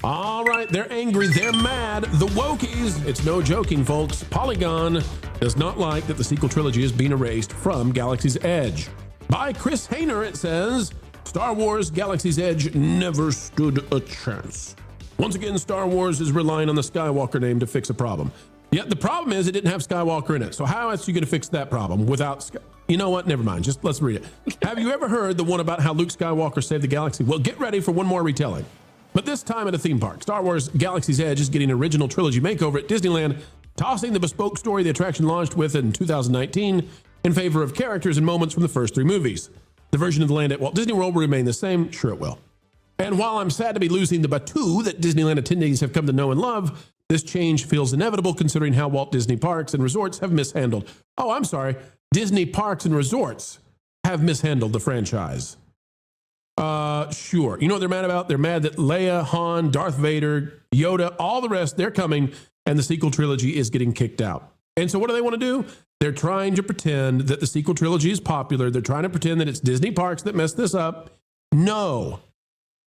All right, they're angry, they're mad. The wokies, it's no joking, folks. Polygon does not like that the sequel trilogy is being erased from Galaxy's Edge. By Chris Hayner, it says, Star Wars Galaxy's Edge never stood a chance. Once again, Star Wars is relying on the Skywalker name to fix a problem. Yet the problem is it didn't have Skywalker in it. So how else are you going to fix that problem without You know what? Never mind. Just let's read it. Have you ever heard the one about how Luke Skywalker saved the galaxy? Well, get ready for one more retelling. But this time at a theme park. Star Wars Galaxy's Edge is getting an original trilogy makeover at Disneyland, tossing the bespoke story the attraction launched with in 2019 in favor of characters and moments from the first three movies. The version of the land at Walt Disney World will remain the same. Sure it will. And while I'm sad to be losing the batou that Disneyland attendees have come to know and love, this change feels inevitable considering how Walt Disney Parks and Resorts have mishandled. Oh, I'm sorry. Disney Parks and Resorts have mishandled the franchise. Sure. You know what they're mad about? They're mad that Leia, Han, Darth Vader, Yoda, all the rest, they're coming and the sequel trilogy is getting kicked out. And so what do they want to do? They're trying to pretend that the sequel trilogy is popular. They're trying to pretend that it's Disney Parks that messed this up. No.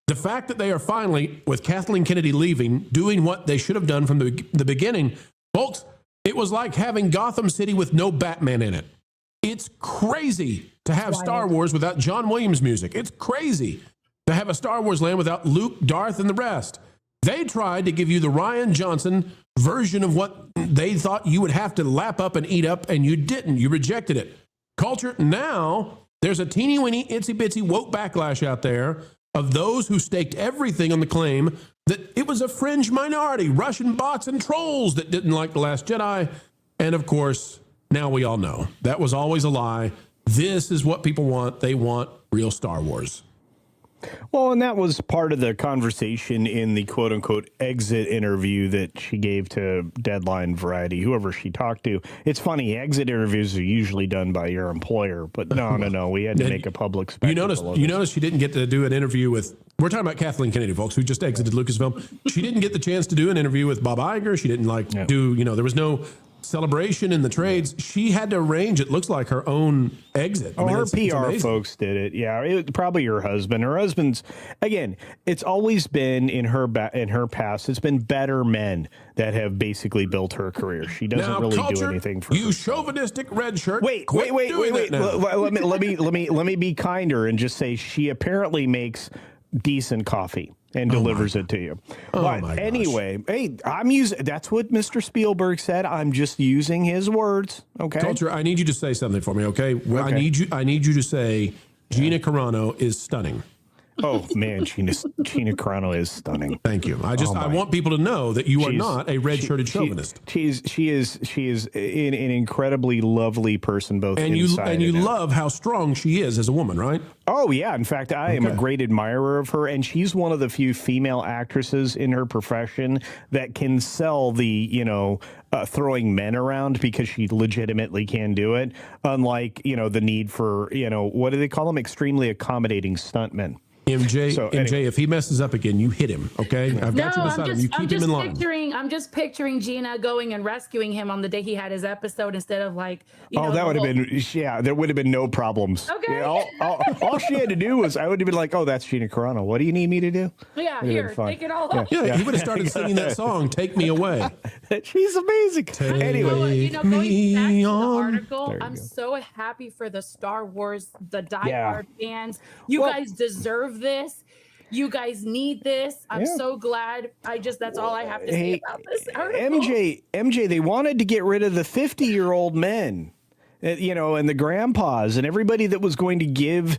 The fact that they are finally, with Kathleen Kennedy leaving, doing what they should have done from the beginning, folks, it was like having Gotham City with no Batman in it. It's crazy to have Star Wars without John Williams music. It's crazy to have a Star Wars land without Luke, Darth, and the rest. They tried to give you the Rian Johnson version of what they thought you would have to lap up and eat up, and you didn't. You rejected it. Culture, now there's a teeny weeny, itsy bitsy woke backlash out there of those who staked everything on the claim that it was a fringe minority, Russian bots and trolls that didn't like The Last Jedi. And of course, now we all know that was always a lie. This is what people want. They want real Star Wars. Well, and that was part of the conversation in the quote unquote exit interview that she gave to Deadline, Variety, whoever she talked to. It's funny, exit interviews are usually done by your employer, but no. We had to make a public spectacle. You notice she didn't get to do an interview with, we're talking about Kathleen Kennedy, folks, who just exited Lucasfilm. She didn't get the chance to do an interview with Bob Iger. She didn't do, there was no celebration in the trades. She had to arrange, it looks like, her own exit. Oh, her PR folks did it. Yeah, probably her husband. Her husband's, again, it's always been in her past, it's been better men that have basically built her career. She doesn't really do anything for you herself. Chauvinistic red shirt. Wait. Let me be kinder and just say she apparently makes decent coffee and delivers it to you. But anyway, hey, that's what Mr. Spielberg said. I'm just using his words. Okay. Culture, I need you to say something for me, okay? Well, okay. I need you to say Gina Carano is stunning. Oh man, Gina Carano is stunning. Thank you. I want people to know that you are not a red-shirted chauvinist. She is an incredibly lovely person, both inside and you love how strong she is as a woman, right? Oh yeah. In fact, I am a great admirer of her, and she's one of the few female actresses in her profession that can sell the throwing men around because she legitimately can do it. Unlike the need for what do they call them? Extremely accommodating stuntmen. MJ, if he messes up again, you hit him, okay? I've got you beside him. You keep him in line. I'm just picturing Gina going and rescuing him on the day he had his episode instead of that would have been, there would have been no problems. Okay. Yeah, all she had to do was, I would have been like, oh, that's Gina Carano. What do you need me to do? Yeah, here, take it all off. Yeah, he would have started singing that song, Take Me Away. She's amazing. Anyway. Going back to the article, I'm so happy for the Star Wars, the diehard fans. You guys deserve this. You guys need this. I'm so glad. That's all I have to say about this article. MJ, they wanted to get rid of the 50-year-old men, and the grandpas and everybody that was going to give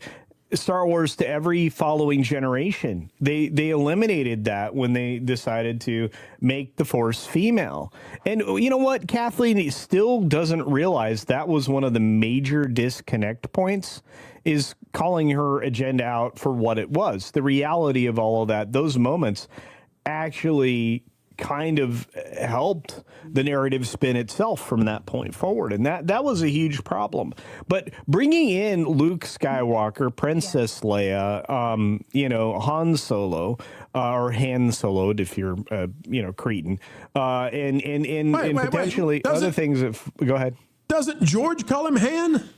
Star Wars to every following generation. They eliminated that when they decided to make the Force female. And you know what? Kathleen still doesn't realize that was one of the major disconnect points, is calling her agenda out for what it was. The reality of all of that, those moments actually kind of helped the narrative spin itself from that point forward. And that was a huge problem. But bringing in Luke Skywalker, Princess Leia, Han Solo, or Han Soloed if you're, Cretan, and potentially other things. Go ahead. Doesn't George call him Han?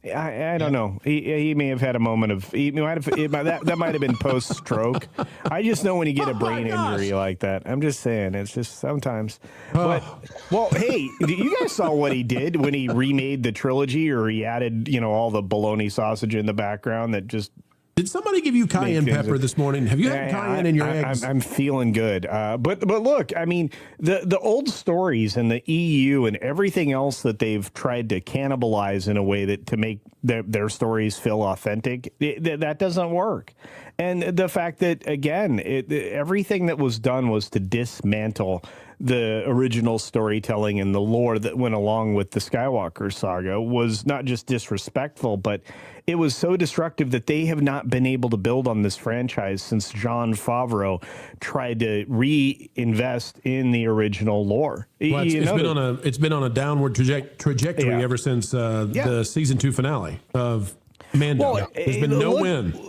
I don't know. He may have had a moment of that might have been post stroke. I just know when you get a brain injury like that. I'm just saying, it's just sometimes. But well, hey, you guys saw what he did when he remade the trilogy, or he added all the bologna sausage in the background that just. Did somebody give you cayenne pepper this morning? Have you had cayenne in your eggs? I'm feeling good. But look, I mean, the old stories and the EU and everything else that they've tried to cannibalize in a way that to make their stories feel authentic, that doesn't work. And the fact that, again, everything that was done was to dismantle the original storytelling and the lore that went along with the Skywalker saga was not just disrespectful, but it was so destructive that they have not been able to build on this franchise since Jon Favreau tried to reinvest in the original lore. Well, it's been on a downward trajectory ever since the season 2 finale of Mando. There's been no win.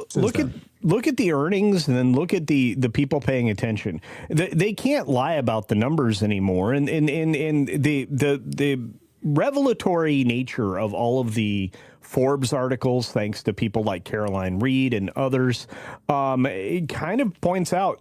Look at the earnings, and then look at the people paying attention. They can't lie about the numbers anymore, and the revelatory nature of all of the Forbes articles, thanks to people like Caroline Reed and others, it kind of points out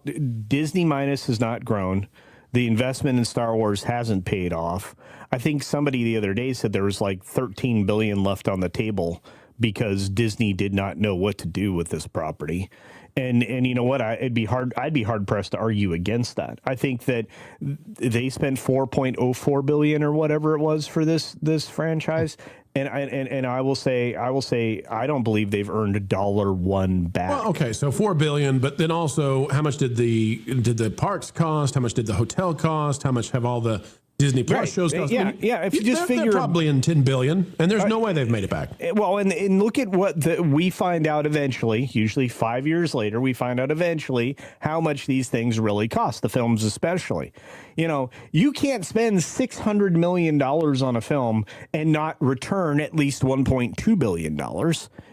Disney minus has not grown. The investment in Star Wars hasn't paid off. I think somebody the other day said there was like $13 billion left on the table because Disney did not know what to do with this property. And you know what? I'd be hard pressed to argue against that. I think that they spent $4.04 billion or whatever it was for this franchise. And I will say I don't believe they've earned $1 back. Well, okay, so $4 billion, but then also how much did the parks cost? How much did the hotel cost? How much have all the Disney Plus shows cost? If you just figure, they're probably in $10 billion, and there's no way they've made it back. Well, and look at what we find out eventually. Usually 5 years later, we find out eventually how much these things really cost. The films, especially. You can't spend $600 million on a film and not return at least $1.2 billion.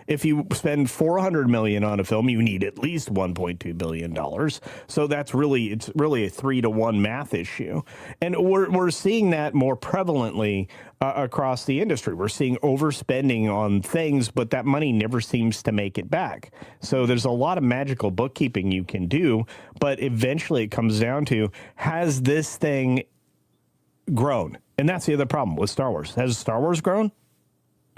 If you spend $400 million on a film, you need at least $1.2 billion. So it's really a 3-to-1 math issue. And we're seeing that more prevalently across the industry. We're seeing overspending on things, but that money never seems to make it back. So there's a lot of magical bookkeeping you can do, but eventually it comes down to, has this thing grown? And that's the other problem with Star Wars. Has Star Wars grown?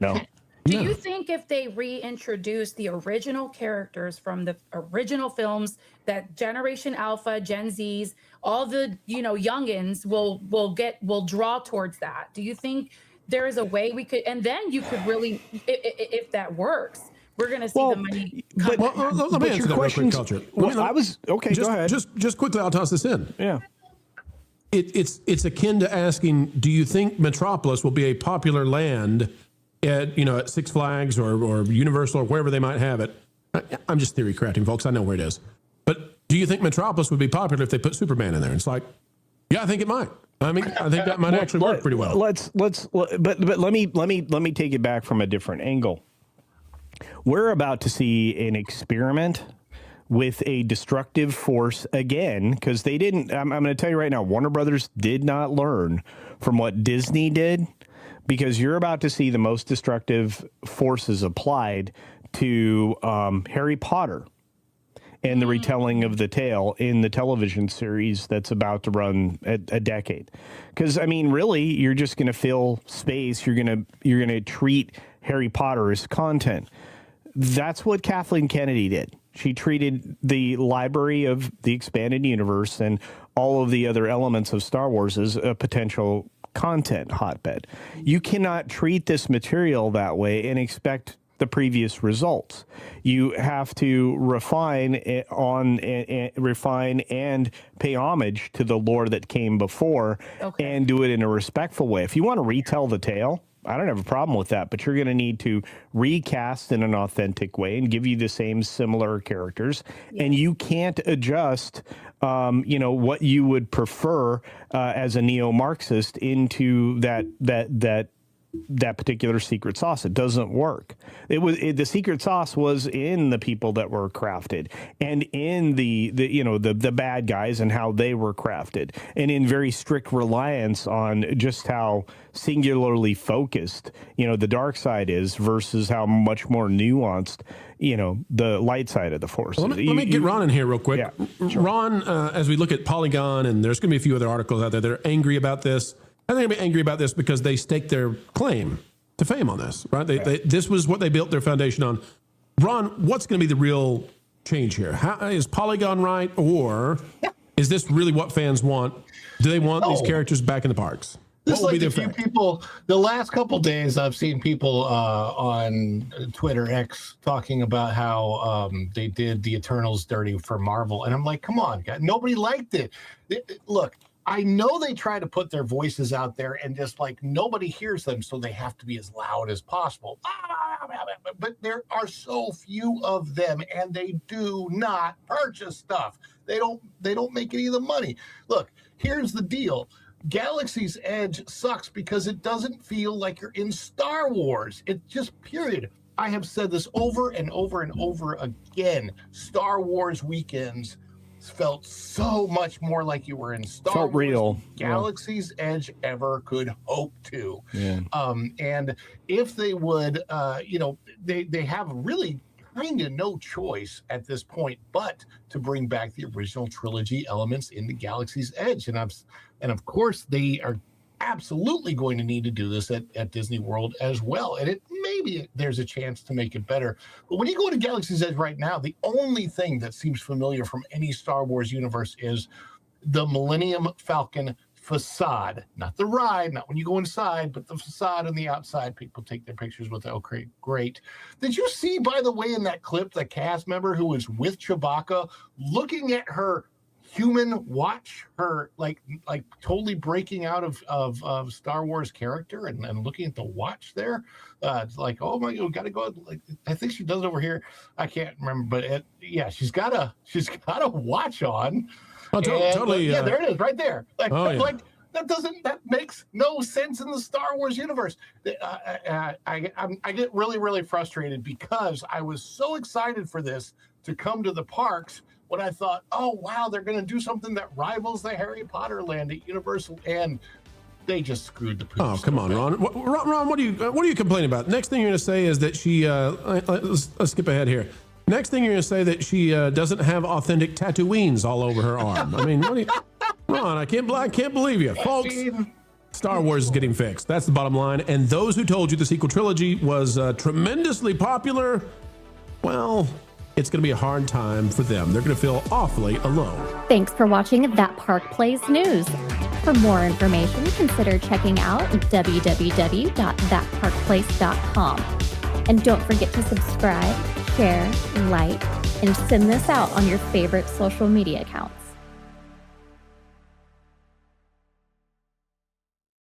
No. Do you think if they reintroduce the original characters from the original films, that Generation Alpha, Gen Zs, all the youngins will draw towards that? Do you think there is a way we could, and then you could really, if that works, we're going to see the money come back. Let me answer that real quick, Culture. Go ahead. Just quickly, I'll toss this in. Yeah. It's akin to asking, do you think Metropolis will be a popular land at Six Flags or Universal or wherever they might have it? I'm just theory crafting, folks. I know where it is. But do you think Metropolis would be popular if they put Superman in there? It's like, yeah, I think it might. I mean, I think that might actually work pretty well. But let me take it back from a different angle. We're about to see an experiment with a destructive force again, because they didn't. I'm going to tell you right now, Warner Brothers did not learn from what Disney did. Because you're about to see the most destructive forces applied to Harry Potter and the retelling of the tale in the television series that's about to run a decade. Because I mean, really, you're just going to fill space. You're going to treat Harry Potter as content. That's what Kathleen Kennedy did. She treated the library of the expanded universe and all of the other elements of Star Wars as a potential content hotbed. You cannot treat this material that way and expect the previous results. You have to refine and pay homage to the lore that came before, and do it in a respectful way. If you want to retell the tale, I don't have a problem with that, but you're going to need to recast in an authentic way and give you the same similar characters. Yeah. And you can't adjust, what you would prefer as a neo-Marxist into that that particular secret sauce. It doesn't work. The secret sauce was in the people that were crafted, and in the bad guys and how they were crafted, and in very strict reliance on just how singularly focused the dark side is versus how much more nuanced the light side of the force. Let me get Ron in here real quick. Yeah, sure. Ron, as we look at Polygon, and there's going to be a few other articles out there that are angry about this. I think they're going to be angry about this because they staked their claim to fame on this, right? This was what they built their foundation on. Ron, what's going to be the real change here? Is Polygon right, or is this really what fans want? Do they want these characters back in the parks? This like a few people. The last couple days, I've seen people on Twitter X talking about how they did the Eternals dirty for Marvel, and I'm like, come on, guys, nobody liked it. Look, I know they try to put their voices out there, and just like nobody hears them, so they have to be as loud as possible. But there are so few of them, and they do not purchase stuff. They don't make any of the money. Look, here's the deal. Galaxy's Edge sucks because it doesn't feel like you're in Star Wars. It just, period. I have said this over and over and over again. Star Wars weekends felt so much more like you were in Star Wars real. than Galaxy's Edge ever could hope to. Yeah. And if they would, they have really kind of no choice at this point but to bring back the original trilogy elements into Galaxy's Edge. And of course, they are absolutely going to need to do this at Disney World as well. And maybe there's a chance to make it better. But when you go to Galaxy's Edge right now, the only thing that seems familiar from any Star Wars universe is the Millennium Falcon facade, not the ride, not when you go inside, but the facade on the outside. People take their pictures with it. Okay, great. Did you see, by the way, in that clip, the cast member who was with Chewbacca looking at her human watch, her like totally breaking out of Star Wars character and looking at the watch there? It's like, oh my God, gotta go. Like, I think she does it over here. I can't remember, but she's got a watch on. Oh, totally. Yeah, there it is, right there. Like, that makes no sense in the Star Wars universe. I get really, really frustrated because I was so excited for this to come to the parks when I thought, oh wow, they're going to do something that rivals the Harry Potter land at Universal, and they just screwed the pooch. Oh, come on, Ron. Ron, what are you complaining about? Next thing you're going to say is that she. Let's skip ahead here. Next thing you're going to say that she doesn't have authentic Tatooines all over her arm. I mean, Ron, I can't believe you, folks. Star Wars is getting fixed. That's the bottom line. And those who told you the sequel trilogy was tremendously popular, well, it's going to be a hard time for them. They're going to feel awfully alone. Thanks for watching That Park Plays News. For more information, consider checking out www.thatparkplace.com. And don't forget to subscribe, share, like, and send this out on your favorite social media accounts.